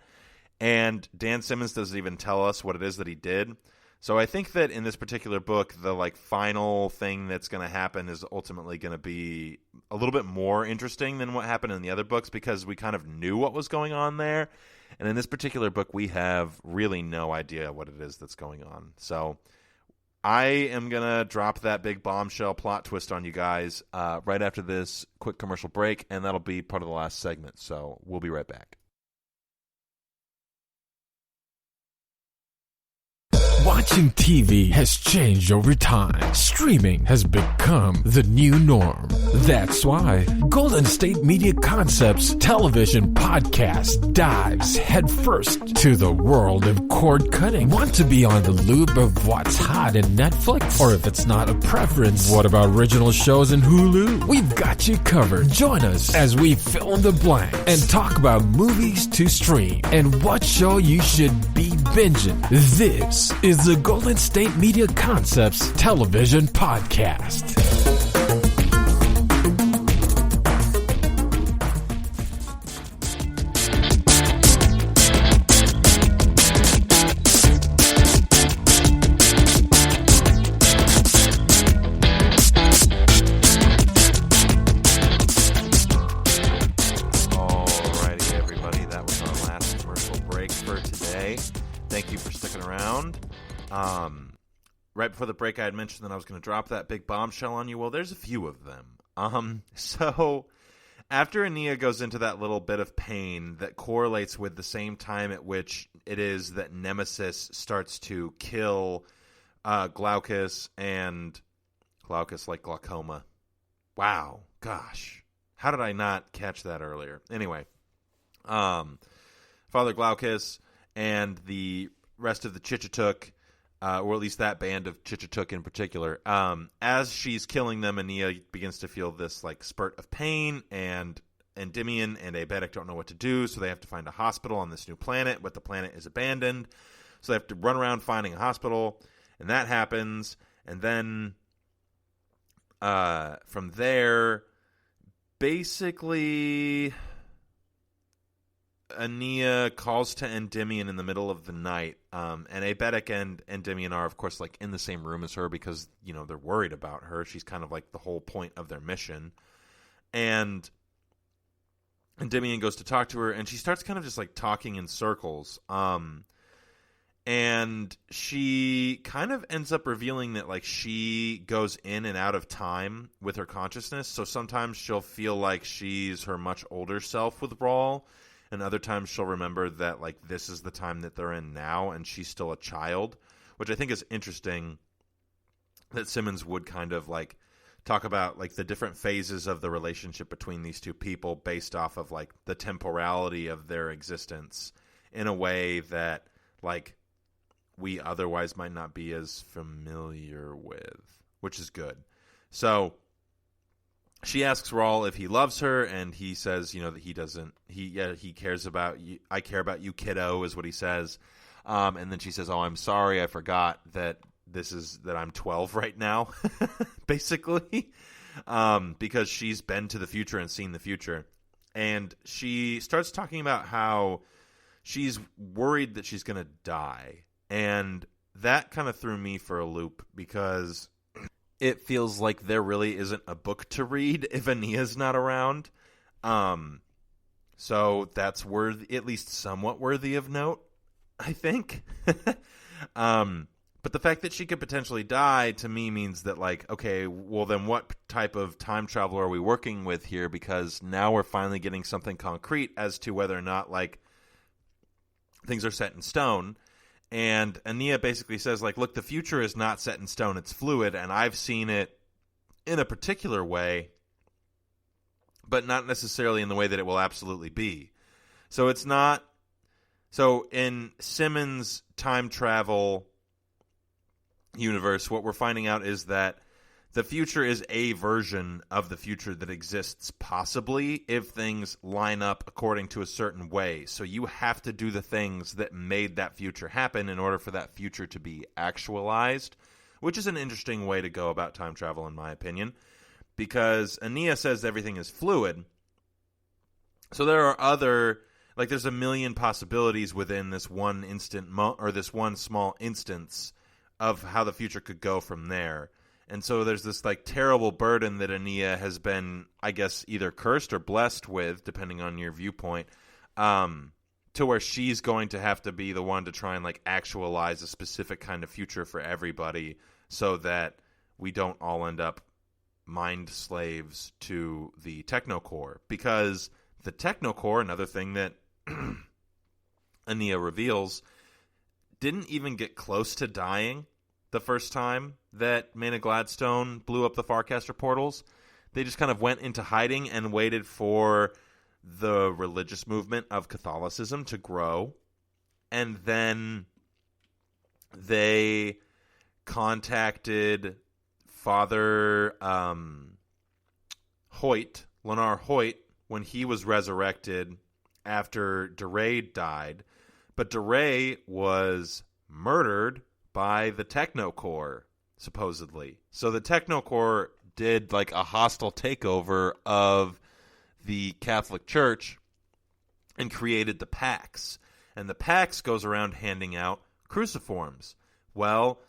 And Dan Simmons doesn't even tell us what it is that he did. So I think that in this particular book, the like final thing that's going to happen is ultimately going to be a little bit more interesting than what happened in the other books, because we kind of knew what was going on there. And in this particular book, we have really no idea what it is that's going on. So I am going to drop that big bombshell plot twist on you guys right after this quick commercial break, and that'll be part of the last segment. So we'll be right back. Watching TV has changed over time. Streaming has become the new norm. That's why Golden State Media Concepts television podcast dives headfirst to the world of cord cutting. Want to be on the loop of what's hot in Netflix? Or if it's not a preference, what about original shows in Hulu? We've got you covered. Join us as we fill in the blanks and talk about movies to stream and what show you should be binging. This is the Golden State Media Concepts television podcast. Alrighty, everybody, that was our last commercial break for today. Thank you for sticking around. Right before the break, I had mentioned that I was going to drop that big bombshell on you. Well, there's a few of them. So after Ania goes into that little bit of pain that correlates with the same time at which it is that Nemesis starts to kill Glaucus and Glaucus like glaucoma. Wow, gosh, how did I not catch that earlier? Anyway, Father Glaucus and the rest of the Chichituk, or at least that band of Chichituk in particular, as she's killing them, Ania begins to feel this like spurt of pain, and Endymion and Abetic don't know what to do, so they have to find a hospital on this new planet, but the planet is abandoned, so they have to run around finding a hospital, and that happens, and then from there, basically Ania calls to Endymion in the middle of the night, and Abetic and Endymion are, of course, like in the same room as her because, you know, they're worried about her. She's kind of like the whole point of their mission. And Endymion goes to talk to her, and she starts kind of just like talking in circles. And she kind of ends up revealing that like she goes in and out of time with her consciousness. So sometimes she'll feel like she's her much older self with Rawl, and other times she'll remember that like this is the time that they're in now and she's still a child, which I think is interesting that Simmons would kind of like talk about like the different phases of the relationship between these two people based off of like the temporality of their existence in a way that like we otherwise might not be as familiar with, which is good. So she asks Rawl if he loves her, and he says, you know, that he doesn't. He cares about you. I care about you, kiddo, is what he says. And then she says, "Oh, I'm sorry, I forgot that I'm 12 right now," basically, because she's been to the future and seen the future, and she starts talking about how she's worried that she's going to die, and that kind of threw me for a loop because it feels like there really isn't a book to read if Ania's not around. So that's worthy, at least somewhat worthy of note, I think. But the fact that she could potentially die to me means that, like, okay, well then what type of time travel are we working with here? Because now we're finally getting something concrete as to whether or not, like, things are set in stone. And Ania basically says, like, look, the future is not set in stone. It's fluid, and I've seen it in a particular way, but not necessarily in the way that it will absolutely be. So it's not... So in Simmons' time travel universe, what we're finding out is that the future is a version of the future that exists possibly if things line up according to a certain way. So you have to do the things that made that future happen in order for that future to be actualized, which is an interesting way to go about time travel in my opinion, because Ania says everything is fluid. So there are other, like there's a million possibilities within this one instant or this one small instance of how the future could go from there. And so there's this like terrible burden that Ania has been, I guess, either cursed or blessed with, depending on your viewpoint, to to where she's going to have to be the one to try and like actualize a specific kind of future for everybody so that we don't all end up mind slaves to the technocore. Because the technocore, another thing that Ania reveals, didn't even get close to dying the first time that Maina Gladstone blew up the Farcaster portals. They just kind of went into hiding and waited for the religious movement of Catholicism to grow. And then they contacted Father Hoyt, Lenar Hoyt, when he was resurrected after DeRay died. But DeRay was murdered by the Technocore, supposedly. So the Technocore did like a hostile takeover of the Catholic Church and created the Pax. And the Pax goes around handing out cruciforms. Well,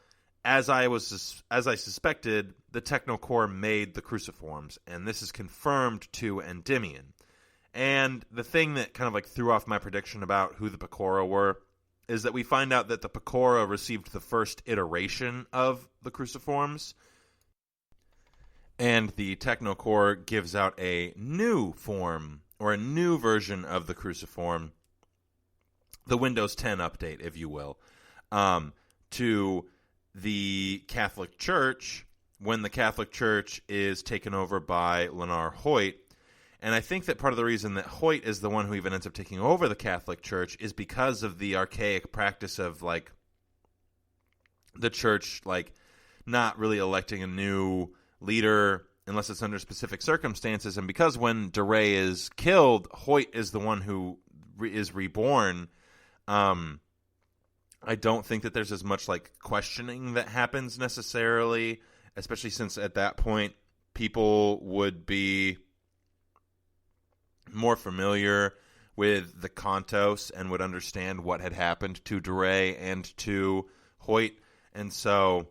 as I suspected, the Technocore made the cruciforms, and this is confirmed to Endymion. And the thing that kind of like threw off my prediction about who the Pecora were is that we find out that the Pecora received the first iteration of the cruciforms, and the Technocore gives out a new form, or a new version of the cruciform, the Windows 10 update, if you will, to the Catholic Church when the Catholic Church is taken over by Lenar Hoyt. And I think that part of the reason that Hoyt is the one who even ends up taking over the Catholic Church is because of the archaic practice of, like, the church, like, not really electing a new leader unless it's under specific circumstances. And because when DeRay is killed, Hoyt is the one who is reborn, I don't think that there's as much, like, questioning that happens necessarily, especially since at that point people would be more familiar with the Kantos and would understand what had happened to DeRay and to Hoyt, and so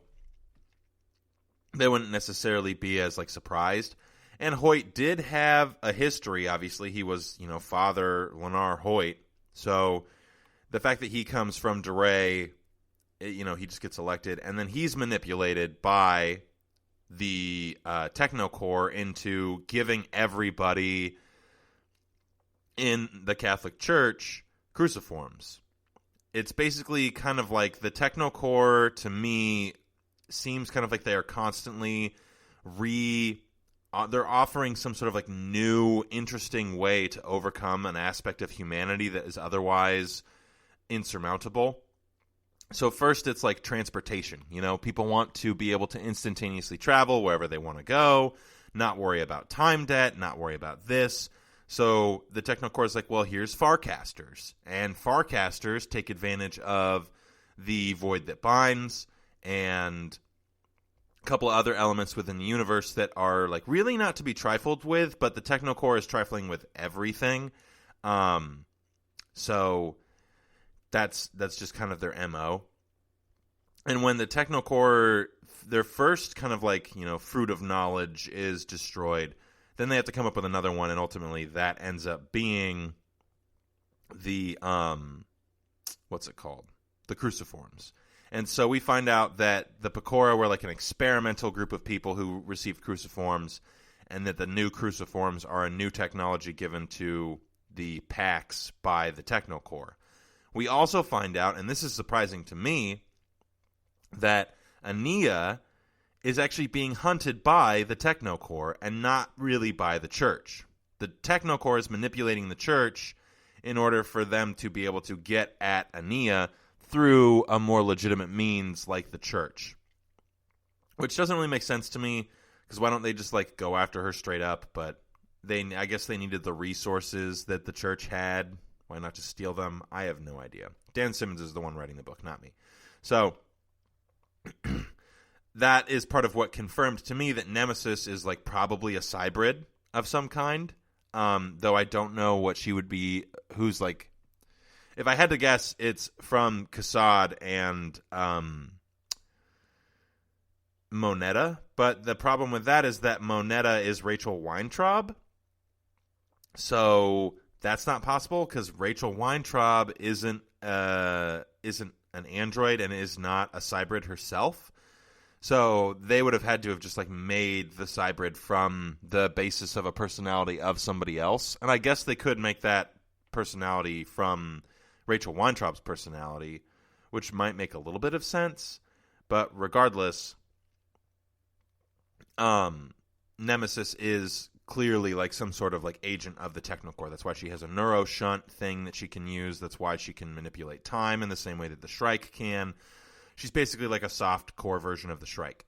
they wouldn't necessarily be as like surprised. And Hoyt did have a history. Obviously, he was, Father Lenar Hoyt, so the fact that he comes from DeRay, he just gets elected, and then he's manipulated by the Technocore into giving everybody in the Catholic Church cruciforms. It's basically kind of like the Technocore, to me, seems kind of like they are constantly they're offering some sort of like new, interesting way to overcome an aspect of humanity that is otherwise insurmountable. So first it's like transportation. People want to be able to instantaneously travel wherever they want to go, not worry about time debt, not worry about this. So the Technocore is like, well, here's Farcasters. And Farcasters take advantage of the void that binds and a couple of other elements within the universe that are like really not to be trifled with, but the Technocore is trifling with everything. So that's just kind of their MO. And when the Technocore, their first kind of like, fruit of knowledge is destroyed, then they have to come up with another one, and ultimately that ends up being the, what's it called? The cruciforms. And so we find out that the Pecora were like an experimental group of people who received cruciforms, and that the new cruciforms are a new technology given to the Pax by the Technocore. We also find out, and this is surprising to me, that Ania is actually being hunted by the Technocore and not really by the church. The Technocore is manipulating the church in order for them to be able to get at Ania through a more legitimate means like the church. Which doesn't really make sense to me, because why don't they just like go after her straight up? But I guess they needed the resources that the church had. Why not just steal them? I have no idea. Dan Simmons is the one writing the book, not me. So that is part of what confirmed to me that Nemesis is like probably a cybrid of some kind. Though I don't know what she would be. Who's like, if I had to guess, it's from Cassad and Moneta. But the problem with that is that Moneta is Rachel Weintraub. So that's not possible because Rachel Weintraub isn't an android and is not a cybrid herself. So they would have had to have just like made the cybrid from the basis of a personality of somebody else. And I guess they could make that personality from Rachel Weintraub's personality, which might make a little bit of sense. But regardless, Nemesis is clearly like some sort of like agent of the Technocore. That's why she has a neuroshunt thing that she can use. That's why she can manipulate time in the same way that the Shrike can. She's basically like a soft core version of the Shrike,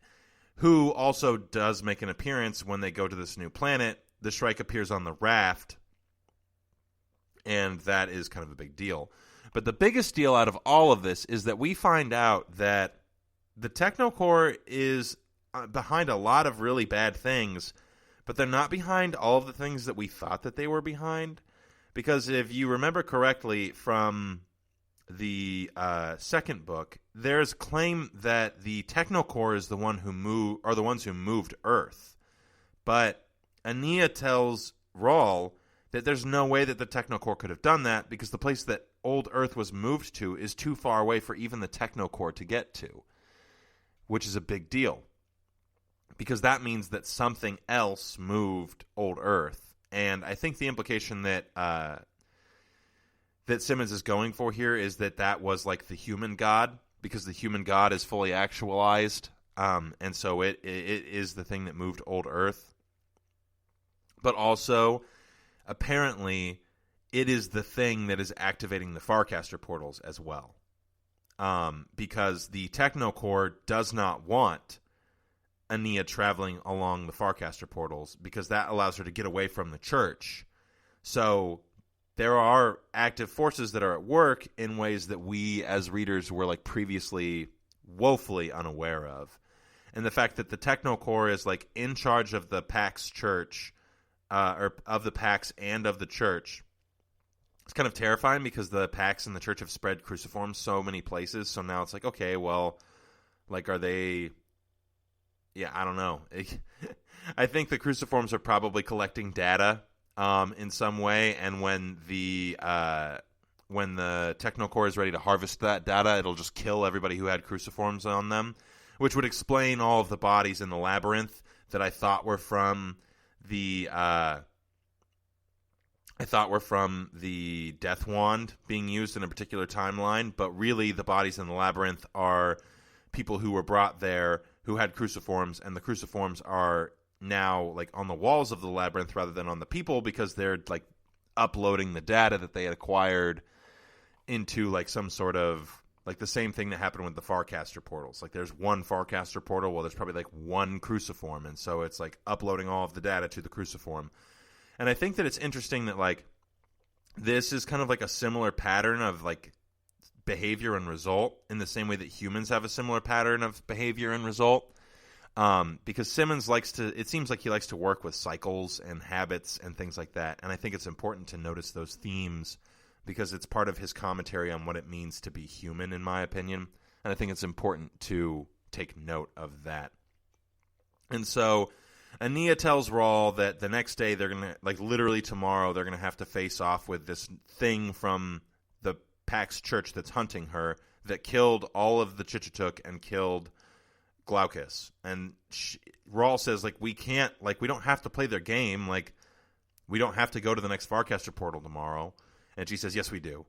who also does make an appearance when they go to this new planet. The Shrike appears on the raft, and that is kind of a big deal. But the biggest deal out of all of this is that we find out that the Technocore is behind a lot of really bad things, but they're not behind all of the things that we thought that they were behind. Because if you remember correctly from the second book, there's claim that the Technocore is the ones who moved Earth. But Ania tells Rawl that there's no way that the Technocore could have done that because the place that old Earth was moved to is too far away for even the Technocore to get to, which is a big deal. Because that means that something else moved old Earth. And I think the implication that that Simmons is going for here is that was like the human god, because the human god is fully actualized. And so it is the thing that moved old Earth. But also, apparently, it is the thing that is activating the Farcaster portals as well. Because the Technocore does not want Ania traveling along the Farcaster portals because that allows her to get away from the church. So there are active forces that are at work in ways that we as readers were like previously woefully unaware of. And the fact that the Technocore is like in charge of the Pax church, or of the Pax and of the church, it's kind of terrifying because the Pax and the church have spread cruciforms so many places. So now it's like, okay, well, like, are they... Yeah, I don't know. I think the cruciforms are probably collecting data in some way, and when the Technocore is ready to harvest that data, it'll just kill everybody who had cruciforms on them, which would explain all of the bodies in the labyrinth that I thought were from the Death Wand being used in a particular timeline, but really the bodies in the labyrinth are people who were brought there who had cruciforms, and the cruciforms are now like on the walls of the labyrinth rather than on the people because they're like uploading the data that they had acquired into like some sort of like the same thing that happened with the Farcaster portals. Like there's one Farcaster portal, well there's probably like one cruciform, and so it's like uploading all of the data to the cruciform. And I think that it's interesting that like this is kind of like a similar pattern of like behavior and result in the same way that humans have a similar pattern of behavior and result. Because Simmons it seems like he likes to work with cycles and habits and things like that. And I think it's important to notice those themes because it's part of his commentary on what it means to be human, in my opinion. And I think it's important to take note of that. And so Ania tells Rawl that the next day they're going to, like literally tomorrow, they're going to have to face off with this thing from the Pax Church that's hunting her that killed all of the Chichituk and killed Glaucus. And Rawl says, like, we don't have to play their game. Like, we don't have to go to the next Farcaster portal tomorrow. And she says, yes, we do.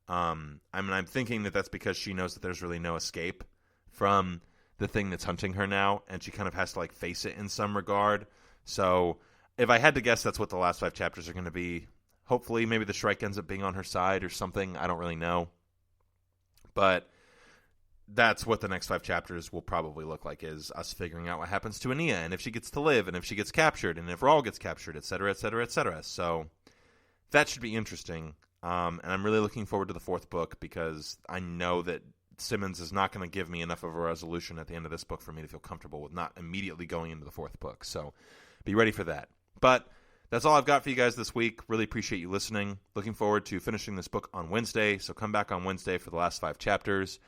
I'm thinking that that's because she knows that there's really no escape from the thing that's hunting her now, and she kind of has to, like, face it in some regard. So if I had to guess, that's what the last 5 chapters are going to be. Hopefully, maybe the Shrike ends up being on her side or something. I don't really know. But that's what the next 5 chapters will probably look like, is us figuring out what happens to Ania, and if she gets to live, and if she gets captured, and if Rawl gets captured, etc., etc., etc. So that should be interesting. And I'm really looking forward to the 4th book because I know that Simmons is not going to give me enough of a resolution at the end of this book for me to feel comfortable with not immediately going into the 4th book. So be ready for that. But that's all I've got for you guys this week. Really appreciate you listening. Looking forward to finishing this book on Wednesday. So come back on Wednesday for the last 5 chapters.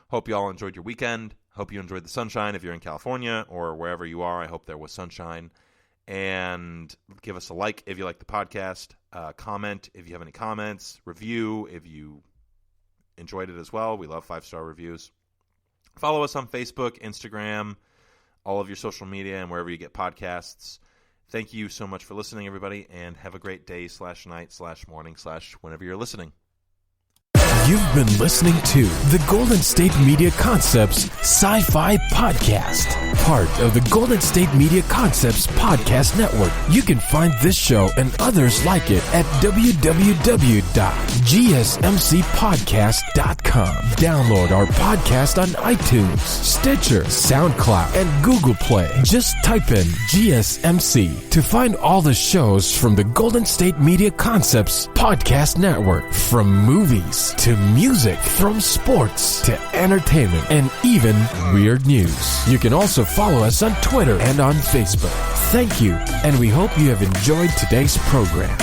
Hope you all enjoyed your weekend. Hope you enjoyed the sunshine if you're in California or wherever you are. I hope there was sunshine. and give us a like if you like the podcast, comment if you have any comments, review if you enjoyed it as well. We love 5-star reviews. Follow us on Facebook, Instagram, all of your social media, and wherever you get podcasts. Thank you so much for listening, everybody, and have a great day / night / morning / whenever you're listening. You've been listening to the Golden State Media Concepts Sci-Fi Podcast, part of the Golden State Media Concepts Podcast Network. You can find this show and others like it at www.gsmcpodcast.com. Download our podcast on iTunes, Stitcher, SoundCloud, and Google Play. Just type in GSMC to find all the shows from the Golden State Media Concepts Podcast Network, from movies to music, from sports to entertainment, and even weird news. You can also follow us on Twitter and on Facebook. Thank you, and we hope you have enjoyed today's program.